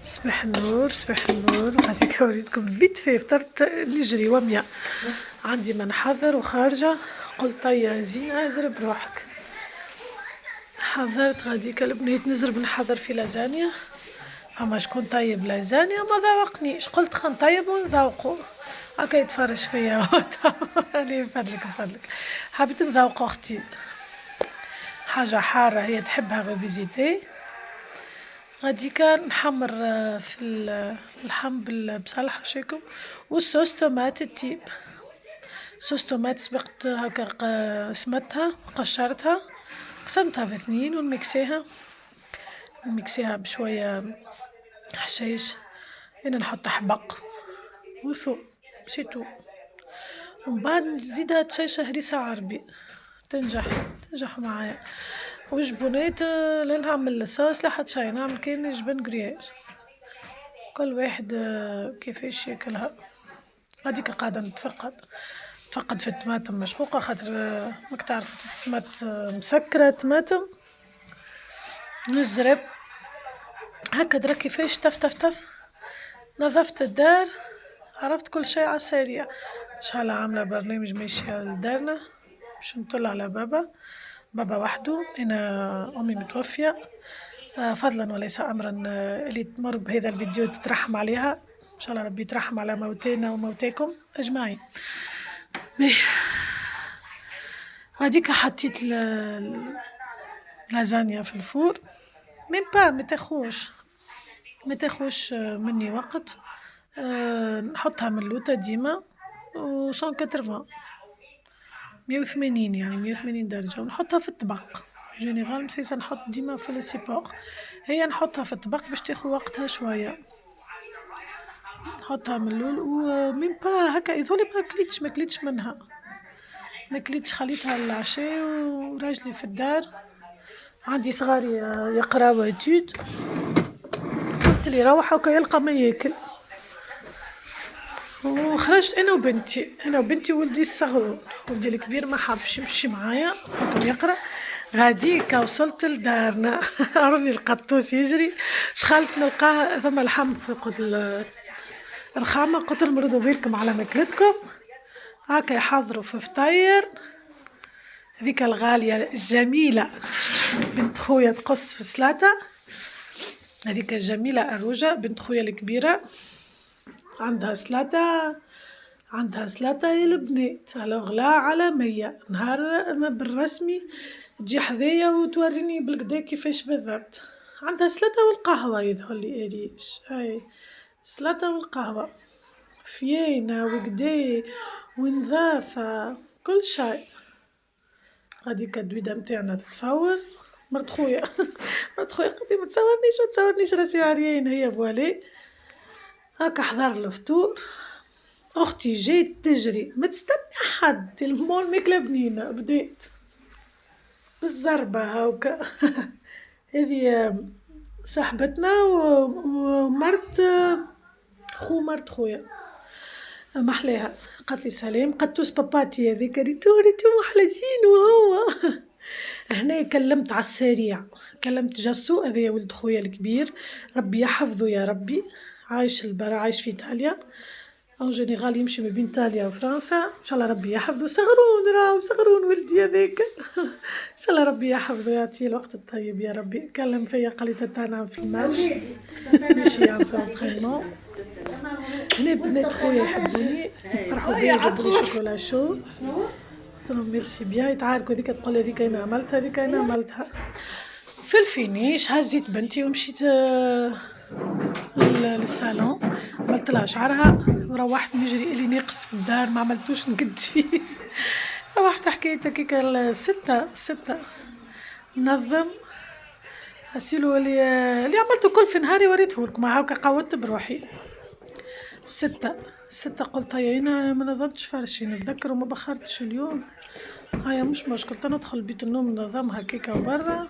صباح النور صباح النور. غادي نوريكم فيت في فطرت نجري ومية عندي ما نحضر وخارجه. قلت طيا زينه ازرب روحك. حضرت غاديكا البنيت نزرب نحضر في لازانيا. اما شكون طيب لازانيا ما ذوقنيش، قلت خا نطيب ونذوقو. هكا يتفرج فيا راني نفدلك حبيت نذوق اختي حاجه حاره هي تحبها ريفيزيتي. غاديكا نحمر في اللحم بالبصل حشيكم والصوص طوماط التيب. صوص طوماط سبقت هكا سمتها قشرتها قسمتها في اثنين ونميكسيها بشويه حشيش. هنا نحط حبق وثوم سيتو، ومن بعد نزيدها تشيشه هريسه عربي تنجح معايا. وجبونات لا نعمل الصوص لا حتى شي، نعمل كاين جبن كرياج كل واحد كيفاش ياكلها. غاديكا قاعده نتفقد في الطماطم مشقوقه خاطر ماك تعرف تسمات مسكره طماطم. نزرب هكا درا كيفاش تف نظفت الدار، عرفت كل شيء على السريع. ان شاء الله عامله برنامج ماشي لدارنا باش نطل على بابا وحده. انا امي متوفيه فضلا وليس امرا اللي تمر بهذا الفيديو تترحم عليها. ان شاء الله ربي يترحم على موتينا وموتاكم اجمعين. غاديكا حطيت لازانيا في الفور ميم با ما تاخوش مني وقت. نحطها من اللوطه ديما و 180 يعني 180 درجه ونحطها في الطبق. جينيرال مسيسه نحط ديما في السيبور، هي نحطها في الطبق باش تاخذ وقتها شويه. نحطها من اللول وميم با هكا يظهرلي ما كليتش منها، ما كليتش خليتها للعشاء. وراجلي في الدار عندي صغاري يقراو اتود، قلت لي روح هكا يلقى ما ياكل. وخرجت انا وبنتي ولدي الصغرون. ولدي الكبير ما حبش يمشي معايا حكم يقرا. غاديكا وصلت لدارنا عرفني القطوس يجري، دخلت نلقاه ثم الحم فوق الرخامه. قلت لهم ردوا بالكم على ماكلتكم. هكا يحضروا في فطير. هذيك الغاليه الجميله بنت خويا تقص في سلاطه. هذيك الجميله اروجه بنت خويا الكبيره عندها سلاطة يا البنات على غلا على 100 نهار بالرسمي تجي حذايا وتوريني بالقدا كيفاش بالضبط. عندها سلاطة والقهوة يظهرلي اريش، هاي سلاطة والقهوة فيينة وقدا ونظافة كل شيء. غاديكا الدويدة متاعنا تتفور. مرت خويا قلتلي ما تصورنيش راسي عريان. هي فوالي هاكا حضر الفطور. اختي جات تجري ما تستنى حد، المول ماكله بنينه بديت بالزربه هاكا هذه صاحبتنا ومرت مرت خويا محلاها. قالت لي سلام قطوس باباتي هذيك ريتو محلى زين. وهو هنا كلمت على السريع، كلمت جسو هذا ولد خويا الكبير ربي يحفظه يا ربي، عايش في ايطاليا او جينيرال يمشي ما بين ايطاليا وفرنسا. ان شاء الله ربي يحفظه. صغرون ولدي هذاك ان شاء الله ربي يحفظه يعطيه الوقت الطيب يا ربي. كلم فيا قال لي تانا في الماتش ماشي يعني في الانترينمون. هنا بنات خويا يحبوني فرحوا بيا جابوا لي شوكولا شو. قلت لهم ميرسي بيان. يتعاركوا هذيك تقول لي هذيك انا عملتها هذيك انا عملتها. في الفينيش هزيت بنتي ومشيت للصالون عملت لها شعرها وروحت نجري اللي ناقص في الدار ما عملتوش نقد فيه. روحت حكيت هكاك ستة نظم اسيلو اللي عملته كل في نهاري وريته لكم هاكا قودت بروحي. ستة قلت هيا انا ما نظمتش فرشي نتذكر وما بخرتش اليوم. هيا مش مشكلة ندخل بيت النوم ننظمها كيكه وبرا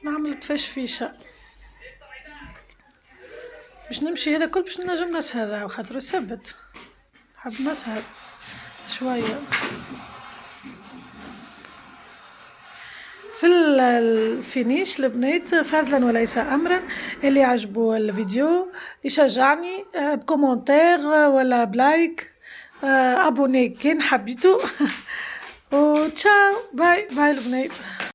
نعمل تفشفيشه باش نمشي. هذا كل باش نجم نسهر خاطر السبت حب نسهر شويه. في الفينيش البنات فضلا وليس امرا اللي عجبو الفيديو يشجعني بكومنتير ولا بلايك، ابوني كان حبيتو. وتشاو باي باي البنات.